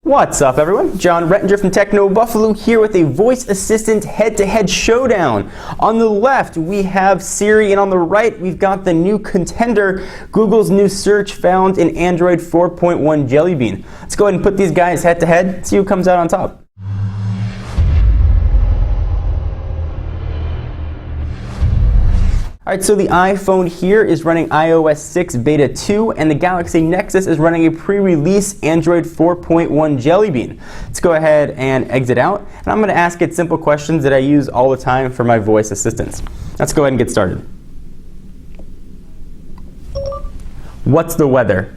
What's up, everyone? John Rettinger from Buffalo here with a voice assistant head-to-head showdown. On the left, we have Siri, and on the right, we've got the new contender, Google's new search found in Android 4.1 Jelly Bean. Let's go ahead and put these guys head-to-head, see who comes out on top. Alright, so the iPhone here is running iOS 6 Beta 2, and the Galaxy Nexus is running a pre-release Android 4.1 Jelly Bean. Let's go ahead and exit out, and I'm going to ask it simple questions that I use all the time for my voice assistants. Let's go ahead and get started. What's the weather?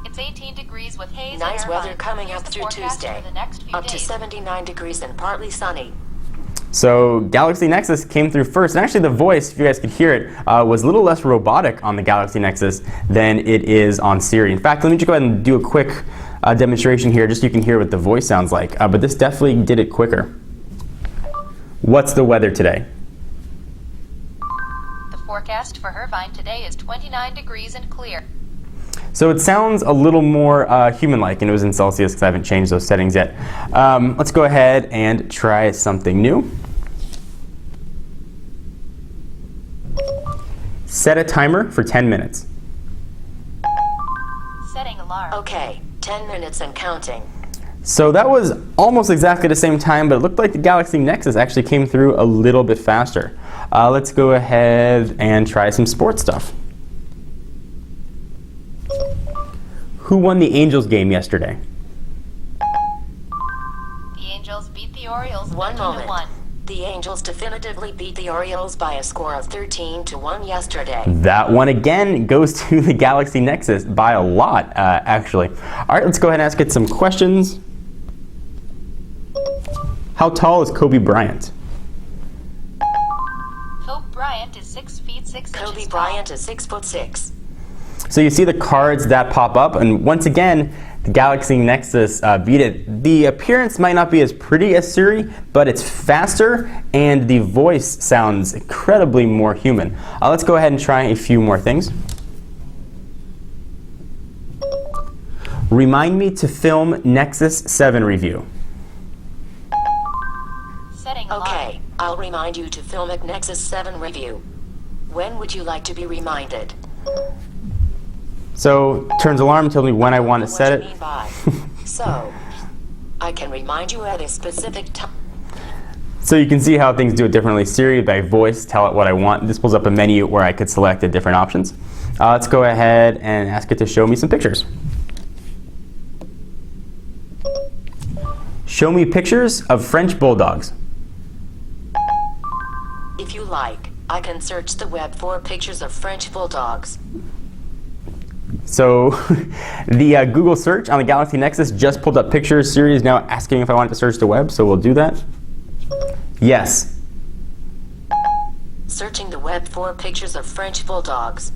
It's 18 degrees with haze. Nice weather coming up through Tuesday. Up to 79 degrees and partly sunny. So Galaxy Nexus came through first, and actually the voice, if you guys could hear it, was a little less robotic on the Galaxy Nexus than it is on Siri. In fact, let me just go ahead and do a quick demonstration here just so you can hear what the voice sounds like, but this definitely did it quicker. What's the weather today? The forecast for Irvine today is 29 degrees and clear. So it sounds a little more human-like, and it was in Celsius because I haven't changed those settings yet. Let's go ahead and try something new. Set a timer for 10 minutes. Setting alarm. Okay, 10 minutes and counting. So that was almost exactly the same time, but it looked like the Galaxy Nexus actually came through a little bit faster. Let's go ahead and try some sports stuff. Who won the Angels game yesterday? The Angels beat the Orioles 13-1. The Angels definitively beat the Orioles by a score of 13-1 yesterday. That one again goes to the Galaxy Nexus by a lot, actually. All right, let's go ahead and ask it some questions. How tall is Kobe Bryant? Kobe Bryant is 6 feet 6 inches tall. Kobe Bryant is 6'6". So you see the cards that pop up, and once again, the Galaxy Nexus beat it. The appearance might not be as pretty as Siri, but it's faster, and the voice sounds incredibly more human. Let's go ahead and try a few more things. Remind me to film Nexus 7 review. Setting alarm. Okay, I'll remind you to film a Nexus 7 review. When would you like to be reminded? So, turns alarm, tells me when I want to set it. So, I can remind you at a specific time. So you can see how things do it differently. Siri, by voice, tell it what I want. This pulls up a menu where I could select the different options. Let's go ahead and ask it to show me some pictures. Show me pictures of French bulldogs. If you like, I can search the web for pictures of French bulldogs. So the Google search on the Galaxy Nexus just pulled up pictures. Siri is now asking if I want to search the web, so we'll do that. Yes. Searching the web for pictures of French bulldogs.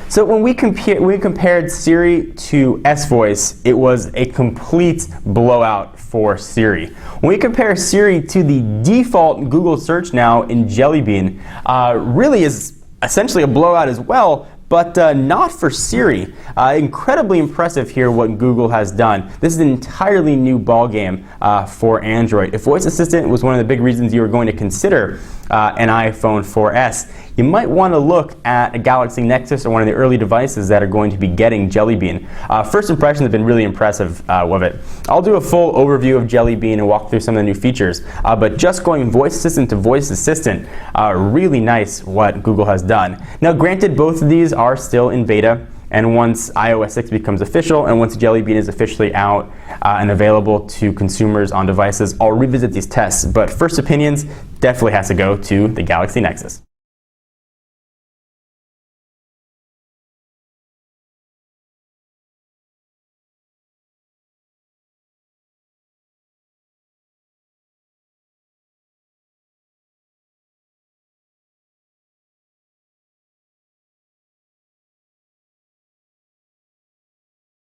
So when we compared Siri to S-Voice, it was a complete blowout for Siri. When we compare Siri to the default Google search now in Jelly Bean, really is essentially a blowout as well, but not for Siri. Incredibly impressive here what Google has done. This is an entirely new ballgame for Android. If Voice Assistant was one of the big reasons you were going to consider an iPhone 4S, you might want to look at a Galaxy Nexus or one of the early devices that are going to be getting Jelly Bean. First impressions have been really impressive of it. I'll do a full overview of Jelly Bean and walk through some of the new features, but just going Voice Assistant to Voice Assistant, really nice what Google has done. Now granted, both of these are still in beta, and once iOS 6 becomes official and once Jelly Bean is officially out and available to consumers on devices, I'll revisit these tests, but first opinions definitely has to go to the Galaxy Nexus.